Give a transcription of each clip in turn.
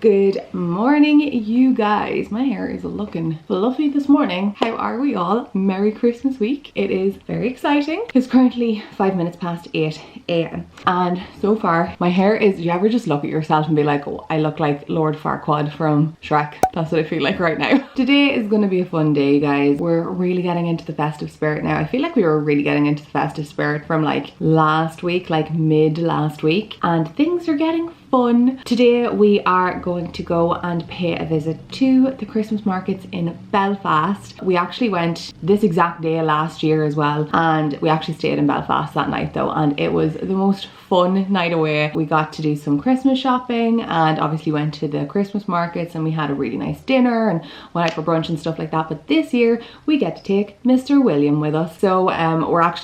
Good morning, you guys. My hair is looking fluffy this morning. How are we all? Merry Christmas week. It is very exciting. It's currently 5 minutes past 8 a.m. and so far my hair is, do you ever just look at yourself and be like, oh, I look like Lord Farquaad from Shrek? That's what I feel like right now. Today is going to be a fun day, guys. We're really getting into the festive spirit now. I feel like we were really getting into the festive spirit from like last week, like mid last week, and things are getting fun. Today we are going to go and pay a visit to the Christmas markets in Belfast. We actually went this exact day last year as well, and we actually stayed in Belfast that night though, and it was the most fun night away. We got to do some Christmas shopping and obviously went to the Christmas markets, and we had a really nice dinner and went out for brunch and stuff like that. But this year we get to take Mr. William with us. So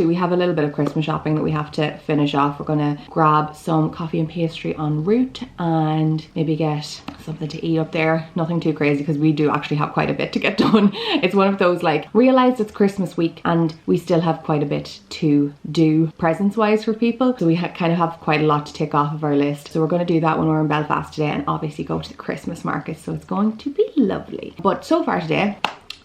we have a little bit of Christmas shopping that we have to finish off. We're gonna grab some coffee and pastry en route and maybe get something to eat up there. Nothing too crazy because we do actually have quite a bit to get done. It's one of those like, realize it's Christmas week and we still have quite a bit to do presents wise for people. So we kind of have quite a lot to tick off of our list. So we're going to do that when we're in Belfast today, and obviously go to the Christmas market. So it's going to be lovely. But so far today,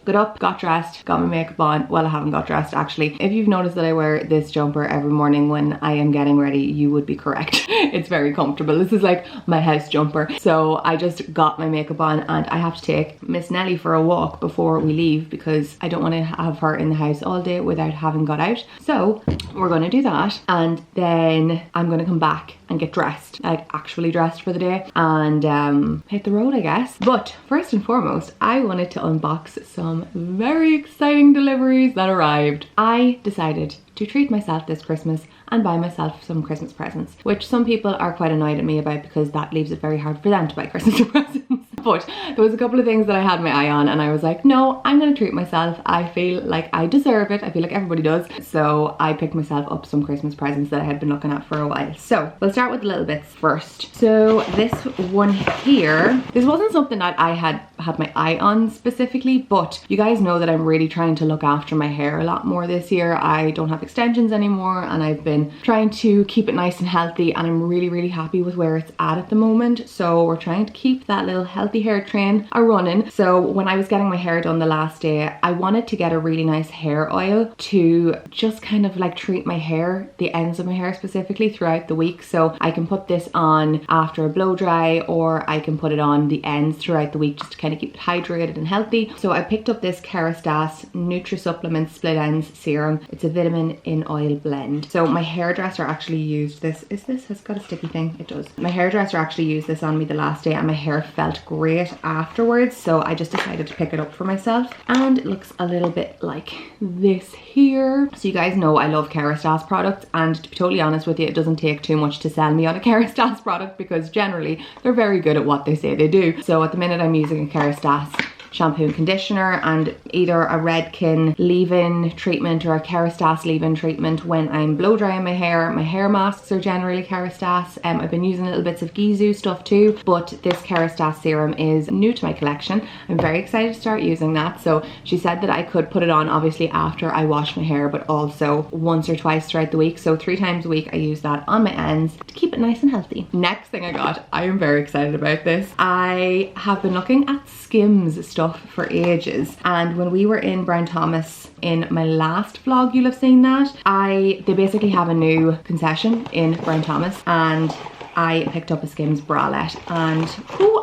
got up, got dressed, got my makeup on. Well, I haven't got dressed actually. If you've noticed that I wear this jumper every morning when I am getting ready, you would be correct. It's very comfortable. This is like my house jumper. So I just got my makeup on, and I have to take Miss Nelly for a walk before we leave because I don't want to have her in the house all day without having got out. So we're going to do that, and then I'm going to come back and get dressed, like actually dressed for the day, and hit the road, I guess. But first and foremost, I wanted to unbox some very exciting deliveries that arrived. I decided to treat myself this Christmas and buy myself some Christmas presents, which some people are quite annoyed at me about because that leaves it very hard for them to buy Christmas presents. But there was a couple of things that I had my eye on, and I was like, no, I'm gonna treat myself. I feel like I deserve it. I feel like everybody does. So I picked myself up some Christmas presents that I had been looking at for a while. So we'll start with the little bits first. So this one here, this wasn't something that I had my eye on specifically, but you guys know that I'm really trying to look after my hair a lot more this year. I don't have extensions anymore, and I've been trying to keep it nice and healthy, and I'm really happy with where it's at the moment. So we're trying to keep that little healthy hair train a running. So when I was getting my hair done the last day, I wanted to get a really nice hair oil to just kind of like treat my hair, the ends of my hair specifically, throughout the week. So I can put this on after a blow dry, or I can put it on the ends throughout the week just to kind of keep it hydrated and healthy. So I picked up this Kerastase Nutri-Supplement Split Ends Serum. It's a vitamin in oil blend. So my hairdresser actually used this. Has got a sticky thing? It does. My hairdresser actually used this on me the last day, and my hair felt great afterwards. So I just decided to pick it up for myself, and it looks a little bit like this here. So you guys know I love Kerastase products, and to be totally honest with you, it doesn't take too much to sell me on a Kerastase product because generally they're very good at what they say they do. So at the minute I'm using a Kerastase shampoo and conditioner, and either a Redken leave-in treatment or a Kerastase leave-in treatment when I'm blow drying my hair. My hair masks are generally Kerastase. I've been using little bits of Gizu stuff too, but this Kerastase serum is new to my collection. I'm very excited to start using that. So she said that I could put it on obviously after I wash my hair, but also once or twice throughout the week. So 3 times a week I use that on my ends to keep it nice and healthy. Next thing I got, I am very excited about this. I have been looking at Skims stuff for ages, and when we were in Brown Thomas in my last vlog, you'll have seen that. They basically have a new concession in Brown Thomas, and I picked up a Skims bralette, and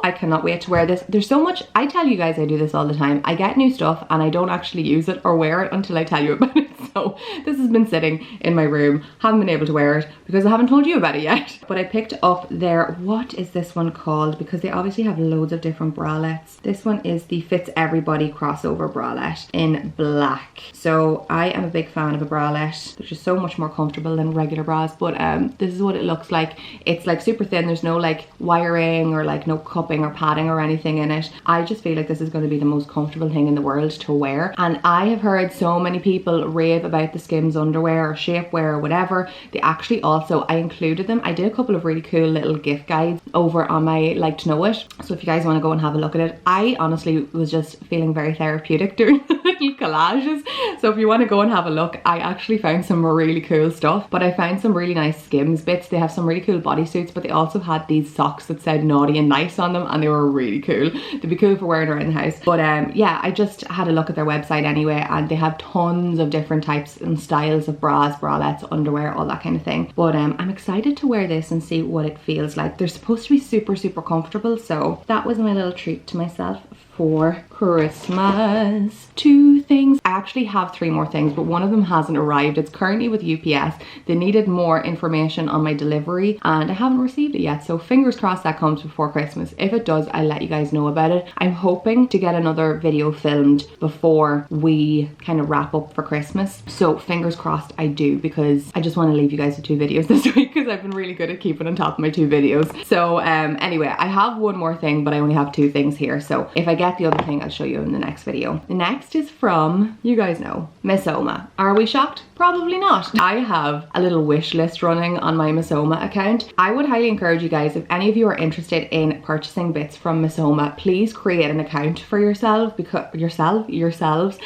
I cannot wait to wear this. There's so much, I tell you guys I do this all the time. I get new stuff and I don't actually use it or wear it until I tell you about it. So this has been sitting in my room, haven't been able to wear it because I haven't told you about it yet. But I picked up their, what is this one called? Because they obviously have loads of different bralettes. This one is the Fits Everybody crossover bralette in black. So I am a big fan of a bralette. They're just so much more comfortable than regular bras, but this is what it looks like. It's like super thin. There's no like wiring or like no cupping or padding or anything in it. I just feel like this is going to be the most comfortable thing in the world to wear, and I have heard so many people rave rave about the Skims underwear or shapewear or whatever, they actually also, I included them. I did a couple of really cool little gift guides over on my Like to Know It. So if you guys want to go and have a look at it, I honestly was just feeling very therapeutic doing the little collages. So if you want to go and have a look, I actually found some really cool stuff. But I found some really nice Skims bits. They have some really cool bodysuits, but they also had these socks that said naughty and nice on them, and they were really cool. They'd be cool for wearing around the house. But yeah, I just had a look at their website anyway, and they have tons of different types and styles of bras, bralettes, underwear, all that kind of thing. But I'm excited to wear this and see what it feels like. They're supposed to be super, super comfortable, so that was my little treat to myself for Christmas. 2 things. I actually have 3 more things, but one of them hasn't arrived. It's currently with UPS. They needed more information on my delivery and I haven't received it yet, so fingers crossed that comes before Christmas. If it does, I'll let you guys know about it. I'm hoping to get another video filmed before we kind of wrap up for Christmas, so fingers crossed I do, because I just want to leave you guys with 2 videos this week, because I've been really good at keeping on top of my 2 videos. So anyway, I have one more thing, but I only have 2 things here, so if I get the other thing, I'll show you in the next video. The next is from, you guys know, Miss Oma. Are we shocked? Probably not. I have a little wish list running on my Miss Oma account. I would highly encourage you guys, if any of you are interested in purchasing bits from Miss Oma, please create an account for yourselves,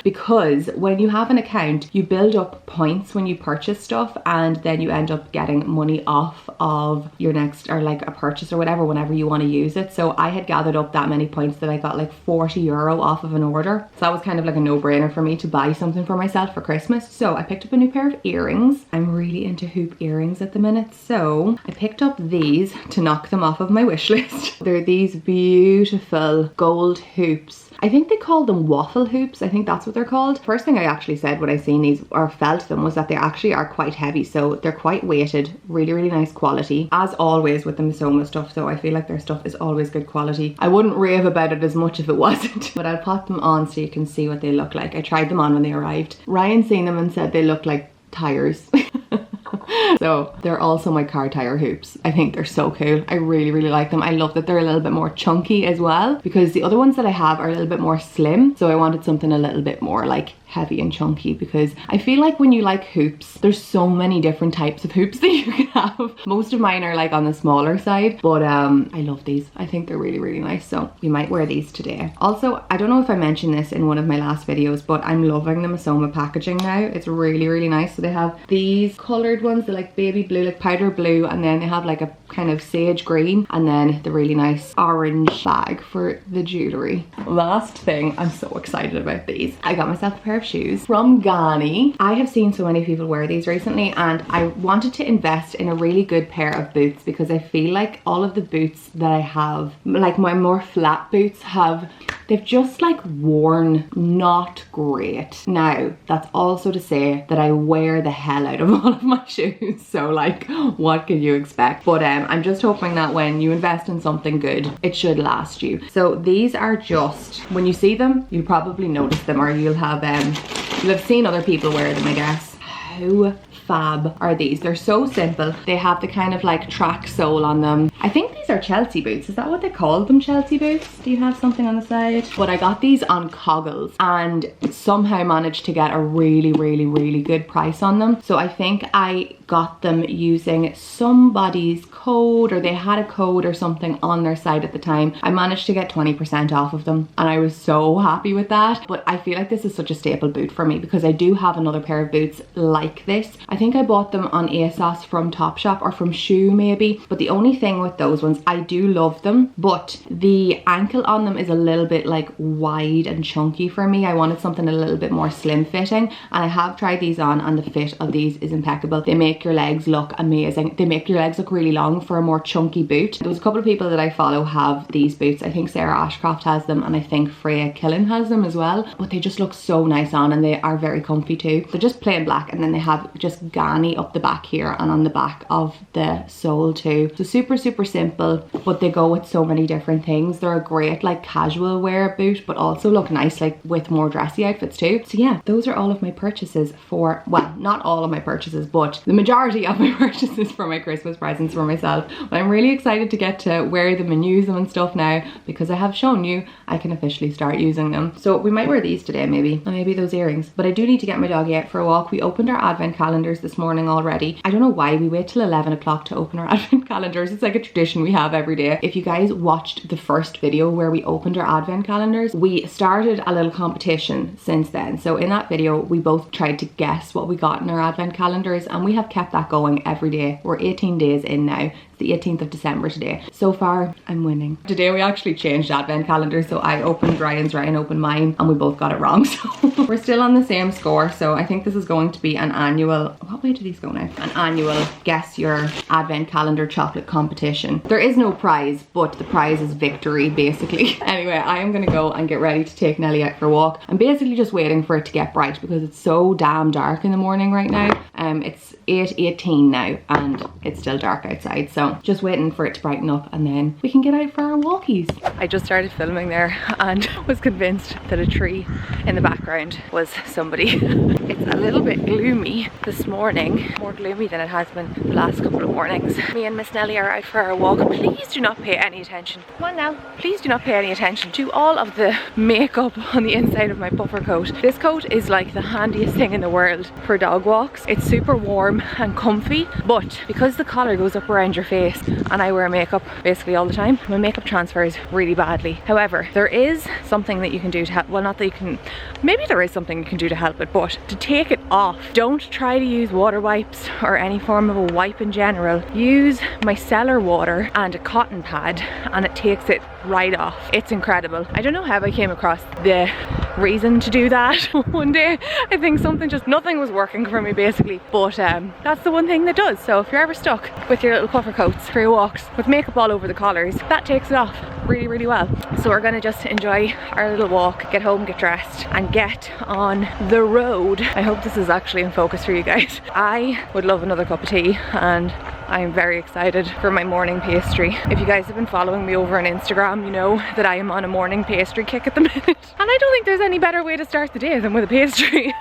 because when you have an account, you build up points when you purchase stuff, and then you end up getting money off of your next, or like a purchase or whatever, whenever you want to use it. So I had gathered up that many points that I got like 40 euro off of an order. So that was kind of like a no-brainer for me to buy something for myself for Christmas. So I picked up a new pair of earrings. I'm really into hoop earrings at the minute, so I picked up these to knock them off of my wish list. They're these beautiful gold hoops. I think they call them waffle hoops. I think that's what they're called. First thing I actually said when I seen these or felt them was that they actually are quite heavy, so they're quite weighted. Really, really nice quality, as always with the Miss Oma stuff. So I feel like their stuff is always good quality. I wouldn't rave about it as much if it wasn't, but I'll pop them on so you can see what they look like. I tried them on when they arrived. Ryan seen them and said they look like tires. So they're also my car tire hoops. I think they're so cool. I really, really like them. I love that they're a little bit more chunky as well, because the other ones that I have are a little bit more slim. So I wanted something a little bit more like heavy and chunky, because I feel like when you like hoops, there's so many different types of hoops that you can have. Most of mine are like on the smaller side, but I love these. I think they're really, really nice, so we might wear these today. Also, I don't know if I mentioned this in one of my last videos, but I'm loving the Miss Oma packaging now. It's really, really nice. So they have these colored ones, they're like baby blue, like powder blue, and then they have like a kind of sage green, and then the really nice orange bag for the jewelry. Last thing, I'm so excited about these. I got myself a pair of shoes from Ghani. I have seen so many people wear these recently, and I wanted to invest in a really good pair of boots, because I feel like all of the boots that I have, like my more flat boots, they've just like worn not great. Now, that's also to say that I wear the hell out of all of my shoes, so like what can you expect? But I'm just hoping that when you invest in something good, it should last you. So these are just, when you see them, you'll probably notice them, or you'll have seen other people wear them, I guess. How fab are these? They're so simple. They have the kind of like track sole on them. I think these are Chelsea boots. Is that what they call them, Chelsea boots? Do you have something on the side? But I got these on Coggles and somehow managed to get a really, really, really good price on them. So I think I got them using somebody's code, or they had a code or something on their site at the time. I managed to get 20% off of them, and I was so happy with that. But I feel like this is such a staple boot for me, because I do have another pair of boots like this. I think I bought them on ASOS from Topshop, or from Shoe maybe. But the only thing with those ones, I do love them, but the ankle on them is a little bit like wide and chunky for me. I wanted something a little bit more slim fitting, and I have tried these on, and the fit of these is impeccable. They make your legs look amazing. They make your legs look really long for a more chunky boot. There was a couple of people that I follow have these boots. I think Sarah Ashcroft has them, and I think Freya Killen has them as well, but they just look so nice on, and they are very comfy too. They're just plain black, and then they have just Ghani up the back here and on the back of the sole too. So super, super simple, but they go with so many different things. They're a great like casual wear boot, but also look nice like with more dressy outfits too. So yeah, those are all of my purchases for, well, not all of my purchases, but the majority of my purchases for my Christmas presents for myself. But I'm really excited to get to wear them and use them and stuff now, because I have shown you I can officially start using them. So we might wear these today maybe, and maybe those earrings. But I do need to get my doggy out for a walk. We opened our advent calendars this morning already. I don't know why we wait till 11 o'clock to open our advent calendars. It's like a tradition we have every day. If you guys watched the first video where we opened our advent calendars, we started a little competition since then. So in that video we both tried to guess what we got in our advent calendars, and we have kept that going every day. We're 18 days in now. It's the 18th of December today. So far I'm winning. Today we actually changed advent calendars, so I opened Ryan's, Ryan opened mine, and we both got it wrong. So we're still on the same score. So I think this is going to be an annual, what way do these go now? An annual guess your advent calendar chocolate competition. There is no prize, but the prize is victory basically. Anyway, I am gonna go and get ready to take Nelly out for a walk. I'm basically just waiting for it to get bright because it's so damn dark in the morning right now. It's 8:18 now and it's still dark outside, so just waiting for it to brighten up and then we can get out for our walkies. I just started filming there and was convinced that a tree in the background was somebody. It's a little bit gloomy this morning, more gloomy than it has been the last couple of mornings. Me and Miss Nelly are out for our walk. Please do not pay any attention. Come on now. Please do not pay any attention to all of the makeup on the inside of my puffer coat. This coat is like the handiest thing in the world for dog walks. It's super warm and comfy, but because the collar goes up around your face and I wear makeup basically all the time, my makeup transfers really badly. However, there is something that you can do to help. Well, not that you can, maybe there is something you can do to help it, but to take it off. Don't try to use water wipes or any form of a wipe in general. Use micellar water and a cotton pad and it takes it right off. It's incredible. I don't know how I came across the reason to do that one day. I think nothing was working for me basically, but that's the one thing that does. So if you're ever stuck with your little puffer coats for your walks with makeup all over the collars, that takes it off really, really well. So we're gonna just enjoy our little walk, get home, get dressed and get on the road. I hope this is actually in focus for you guys. I would love another cup of tea and I am very excited for my morning pastry. If you guys have been following me over on Instagram, you know that I am on a morning pastry kick at the minute. And I don't think there's any better way to start the day than with a pastry.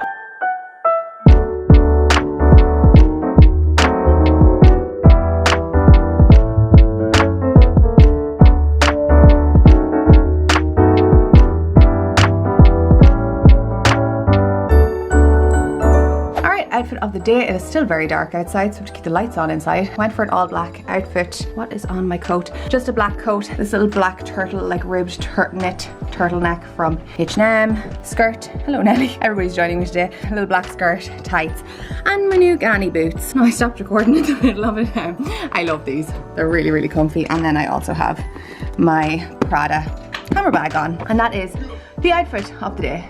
Outfit of the day. It is still very dark outside, so I have to keep the lights on inside. Went for an all black outfit. What is on my coat? Just a black coat, this little black turtle, like ribbed knit turtleneck from H&M. Skirt, hello Nelly, everybody's joining me today. A little black skirt, tights, and my new Ganni boots. No, I stopped recording in the middle of it. I love these, they're really, really comfy. And then I also have my Prada hammer bag on, and that is the outfit of the day.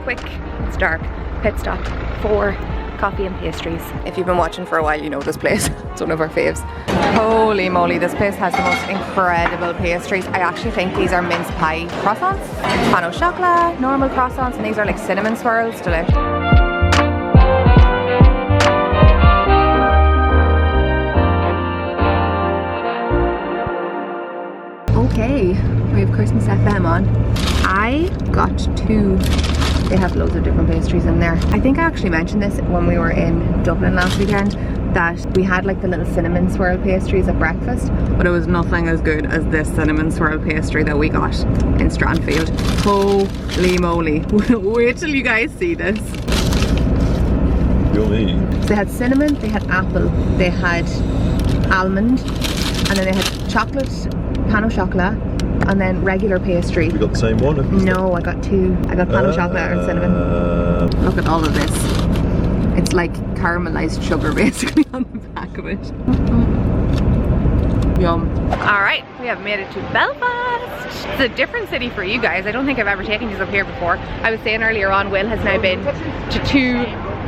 Quick, it's dark, pit stop for coffee and pastries. If you've been watching for a while, you know this place. It's one of our faves. Holy moly, this place has the most incredible pastries. I actually think these are mince pie croissants, pain au chocolat, normal croissants, and these are like cinnamon swirls. Delish. Okay, we have Christmas FM on. I got two. They have loads of different pastries in there. I think I actually mentioned this when we were in Dublin last weekend, that we had like the little cinnamon swirl pastries at breakfast, but it was nothing as good as this cinnamon swirl pastry that we got in Strandfield. Holy moly. Wait till you guys see this. Yummy. So they had cinnamon, they had apple, they had almond, and then they had chocolate, pain au chocolat, and then regular pastry. We got the same one? No, I got two. I got pain au chocolat and cinnamon. Look at all of this. It's like caramelized sugar basically on the back of it. Yum. Alright, we have made it to Belfast. It's a different city for you guys. I don't think I've ever taken you up here before. I was saying earlier on, Will has now been to two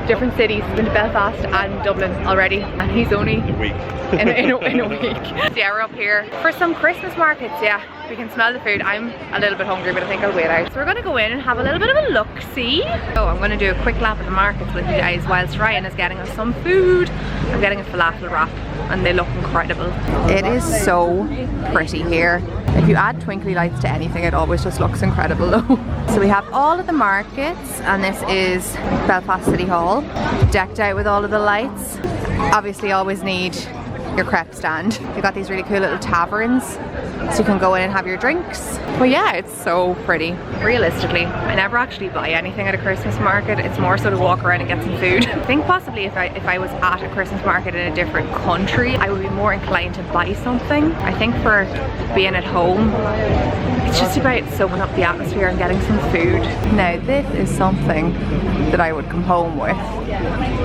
different cities. He's been to Belfast and Dublin already, and he's only in a week. So yeah, we're up here for some Christmas markets. Yeah, we can smell the food. I'm a little bit hungry, but I think I'll wait out. So we're gonna go in and have a little bit of a look-see. So I'm gonna do a quick lap of the markets with you guys whilst Ryan is getting us some food. I'm getting a falafel wrap and they look incredible. It is so pretty here. If you add twinkly lights to anything, it always just looks incredible though. So we have all of the markets, and this is Belfast City Hall, decked out with all of the lights. Obviously always need your crepe stand. They've got these really cool little taverns, so you can go in and have your drinks. But yeah, it's so pretty. Realistically, I never actually buy anything at a Christmas market. It's more so to walk around and get some food. I think possibly if I was at a Christmas market in a different country, I would be more inclined to buy something. I think for being at home, it's just about soaking up the atmosphere and getting some food. Now this is something that I would come home with.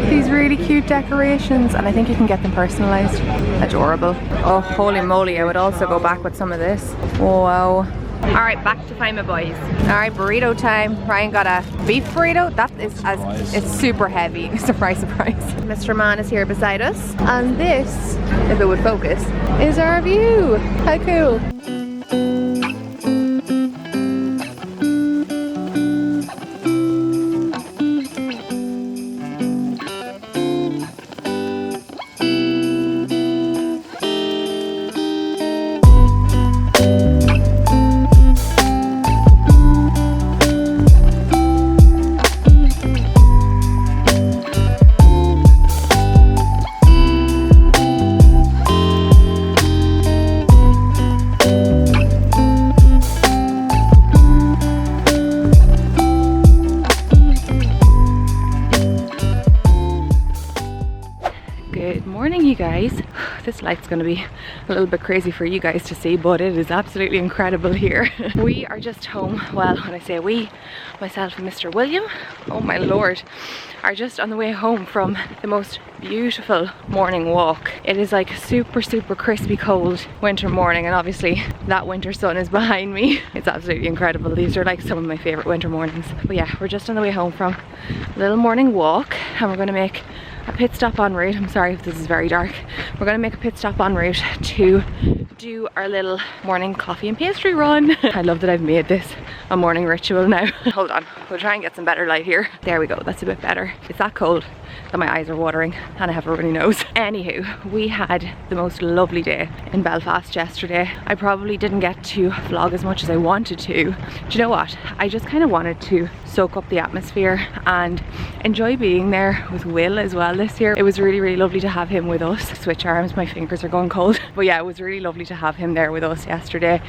These really cute decorations, and I think you can get them personalized. Adorable. Oh, holy moly, I would also go back with some of this. Oh, wow. Alright, back to find my boys. Alright, burrito time. Ryan got a beef burrito. That is it's super heavy. Surprise, surprise. Mr. Man is here beside us. And this, if it would focus, is our view. How cool. Guys, this light's gonna be a little bit crazy for you guys to see, but it is absolutely incredible here. We are just home. Well, when I say we, myself and Mr. William, oh my lord, are just on the way home from the most beautiful morning walk. It is like super crispy cold winter morning, and obviously that winter sun is behind me. It's absolutely incredible. These are like some of my favorite winter mornings. But yeah, we're just on the way home from a little morning walk, and we're gonna make a pit stop en route. I'm sorry if this is very dark. We're gonna make a pit stop en route to do our little morning coffee and pastry run. I love that I've made this a morning ritual now. Hold on, we'll try and get some better light here. There we go, that's a bit better. It's that cold that my eyes are watering and I have a runny nose. Anywho, we had the most lovely day in Belfast yesterday. I probably didn't get to vlog as much as I wanted to. Do you know what? I just kind of wanted to soak up the atmosphere and enjoy being there with Will as well this year. It was really lovely to have him with us. Switch arms, my fingers are going cold. But yeah, it was really lovely to have him there with us yesterday,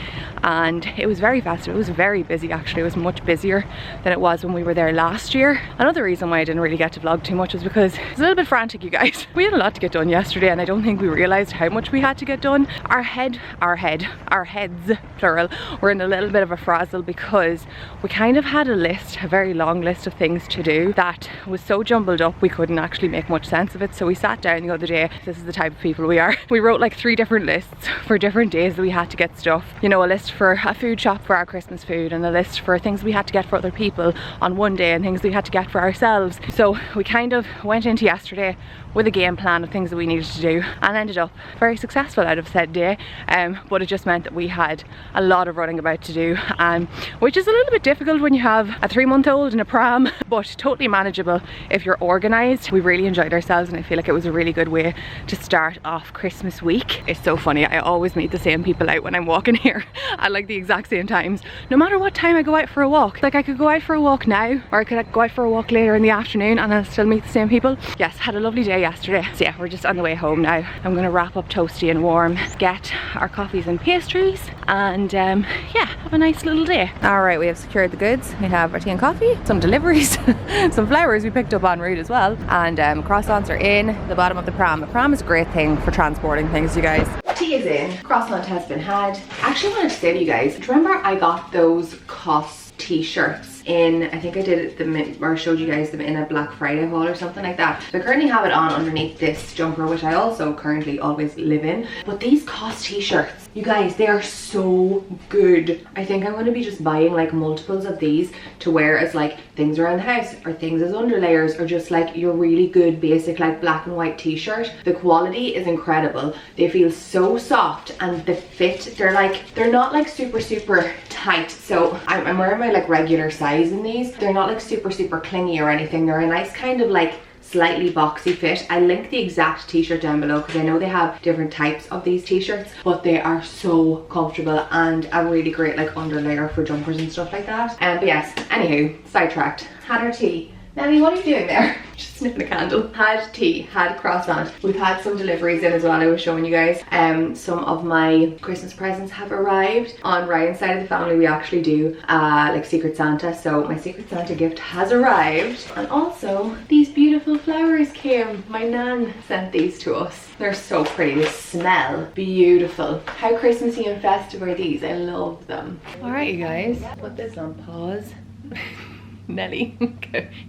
and it was very festive. It was very busy actually. It was much busier than it was when we were there last year. Another reason why I didn't really get to vlog too much was because it was a little bit frantic, you guys. We had a lot to get done yesterday, and I don't think we realized how much we had to get done. Our heads, plural, were in a little bit of a frazzle because we kind of had a list, a very long list of things to do that was so jumbled up we couldn't actually make much sense of it. So we sat down the other day. This is the type of people we are. We wrote like 3 different lists for different days that we had to get stuff. You know, a list for a food shop for our Christmas food, and a list for things we had to get for other people on one day, and things we had to get for ourselves. So we kind of went into yesterday with a game plan of things that we needed to do, and ended up very successful out of said day. But it just meant that we had a lot of running about to do, which is a little bit difficult when you have a 3-month-old in a pram, but totally manageable if you're organized. We really enjoyed ourselves, and I feel like it was a really good way to start off Christmas week. It's so funny, I always meet the same people out when I'm walking here at like the exact same times, no matter what time I go out for a walk. Like I could go out for a walk now, or I could go out for a walk later in the afternoon, and I'll still meet the same people. Yes, had a lovely day yesterday. So yeah, we're just on the way home now. I'm gonna wrap up toasty and warm, get our coffees and pastries, and yeah, have a nice little day. All right, we have secured the goods. We have our tea and coffee, some deliveries, some flowers we picked up en route as well, and croissants are in the bottom of the pram. The pram is a great thing for transporting things, you guys. Tea is in, croissant has been had. I actually wanted to say to you guys, do you remember I got those COS t-shirts in, I think I did them, or showed you guys them in a Black Friday haul or something like that. So I currently have it on underneath this jumper, which I also currently always live in. But these COS t-shirts, you guys, they are so good. I think I'm going to be just buying like multiples of these to wear as like things around the house, or things as underlayers, or just like your really good basic like black and white t-shirt. The quality is incredible. They feel so soft, and the fit, they're not like super tight. So I'm wearing my like regular size in these. They're not like super clingy or anything. They're a nice kind of like slightly boxy fit. I link the exact t-shirt down below because I know they have different types of these t-shirts, but they are so comfortable and a really great like underlayer for jumpers and stuff like that. But yes, anywho, sidetracked. Had our tea. Nelly, what are you doing there? Just sniffing a candle. Had tea, had croissant. We've had some deliveries in as well. I was showing you guys. Some of my Christmas presents have arrived. On Ryan's side of the family, we actually do like Secret Santa. So my Secret Santa gift has arrived. And also, these beautiful flowers came. My nan sent these to us. They're so pretty. They smell beautiful. How Christmassy and festive are these? I love them. Alright, you guys. Put this on pause. Nelly,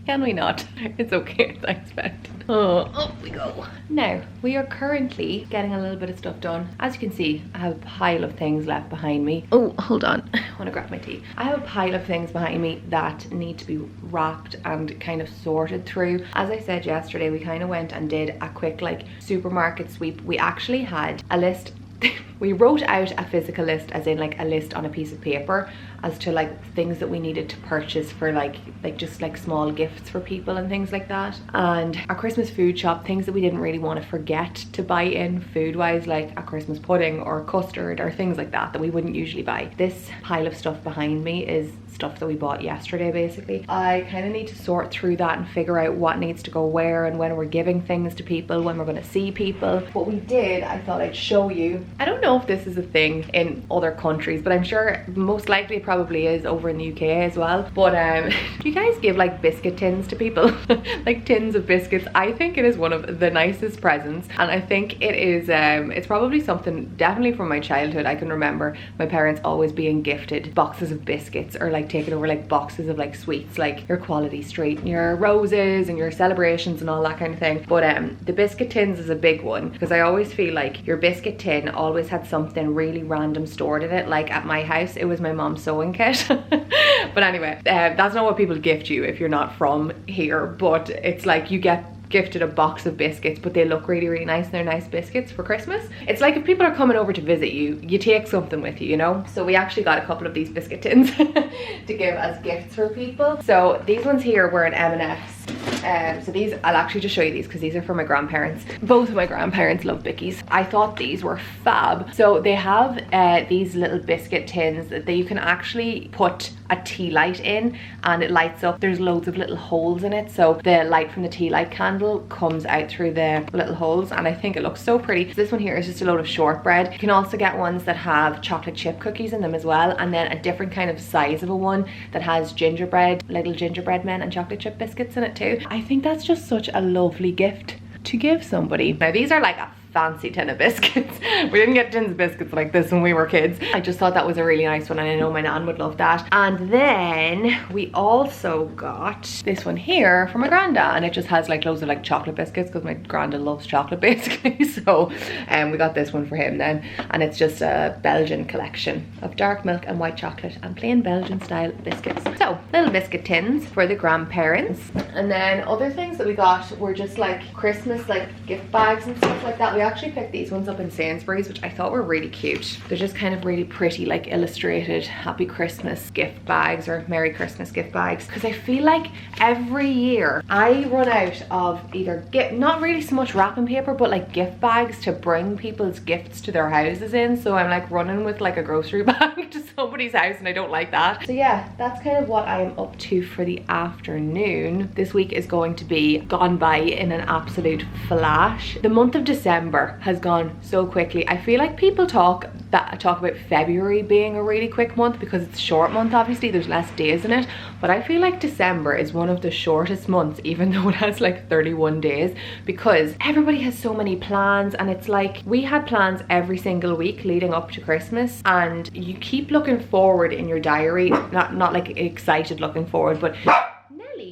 can we not? It's okay, it's expected. Oh, up we go. Now, we are currently getting a little bit of stuff done. As you can see, I have a pile of things left behind me. Oh, hold on, I want to grab my tea. I have a pile of things behind me that need to be wrapped and kind of sorted through. As I said yesterday, we kind of went and did a quick like supermarket sweep. We actually had a list. We wrote out a physical list, as in like a list on a piece of paper as to like things that we needed to purchase for like just like small gifts for people and things like that. And our Christmas food shop, things that we didn't really want to forget to buy in food wise, like a Christmas pudding or custard or things like that we wouldn't usually buy. This pile of stuff behind me is stuff that we bought yesterday basically. I kind of need to sort through that and figure out what needs to go where and when we're giving things to people, when we're going to see people. What we did, I thought I'd show you. I don't know if this is a thing in other countries, but I'm sure most likely it probably is over in the UK as well. But do you guys give like biscuit tins to people? Like tins of biscuits? I think it is one of the nicest presents, and I think it is it's probably something definitely from my childhood. I can remember my parents always being gifted boxes of biscuits, or like taking over like boxes of like sweets, like your Quality Street and your roses and your celebrations and all that kind of thing. But the biscuit tins is a big one, because I always feel like your biscuit tin always had something really random stored in it. Like at my house, it was my mom's sewing kit. But anyway, that's not what people gift you if you're not from here, but it's like you get gifted a box of biscuits, but they look really, really nice and they're nice biscuits for Christmas. It's like if people are coming over to visit you, you take something with you, you know? So we actually got a couple of these biscuit tins to give as gifts for people. So these ones here were an M&S. So these, I'll actually just show you these because these are for my grandparents. Both of my grandparents love Bickies. I thought these were fab. So they have these little biscuit tins that you can actually put a tea light in and it lights up. There's loads of little holes in it, so the light from the tea light candle comes out through the little holes, and I think it looks so pretty. So this one here is just a load of shortbread. You can also get ones that have chocolate chip cookies in them as well, and then a different kind of size of a one that has gingerbread, little gingerbread men and chocolate chip biscuits in it too. I think that's just such a lovely gift to give somebody. Now these are like a fancy tin of biscuits. We didn't get tins of biscuits like this when we were kids. I just thought that was a really nice one, and I know my nan would love that. And then we also got this one here for my granda, and it just has like loads of like chocolate biscuits because my granda loves chocolate basically. So we got this one for him then, and it's just a Belgian collection of dark milk and white chocolate and plain Belgian style biscuits. So little biscuit tins for the grandparents. And then other things that we got were just like Christmas like gift bags and stuff like that. We actually picked these ones up in Sainsbury's, which I thought were really cute. They're just kind of really pretty, like illustrated Happy Christmas gift bags or Merry Christmas gift bags, because I feel like every year I run out of either not really so much wrapping paper, but like gift bags to bring people's gifts to their houses in. So I'm like running with like a grocery bag to somebody's house, and I don't like that. So yeah, that's kind of what I am up to for the afternoon. This week is going to be gone by in an absolute flash. The month of December has gone so quickly. I feel like people talk about February being a really quick month because it's a short month, obviously there's less days in it, but I feel like December is one of the shortest months, even though it has like 31 days, because everybody has so many plans. And it's like we had plans every single week leading up to Christmas, and you keep looking forward in your diary, not like excited looking forward, but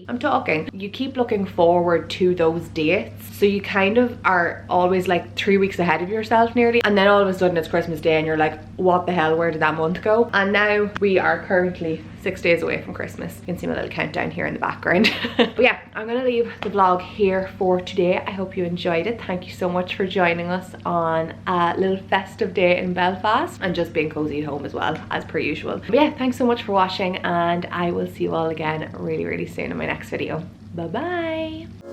I'm talking, you keep looking forward to those dates, so you kind of are always like 3 weeks ahead of yourself nearly, and then all of a sudden it's Christmas Day and you're like, what the hell, where did that month go? And now we are currently 6 days away from Christmas. You can see my little countdown here in the background. But yeah, I'm gonna leave the vlog here for today. I hope you enjoyed it. Thank you so much for joining us on a little festive day in Belfast and just being cozy at home as well, as per usual. But yeah, thanks so much for watching, and I will see you all again really, really soon in my next video. Bye bye.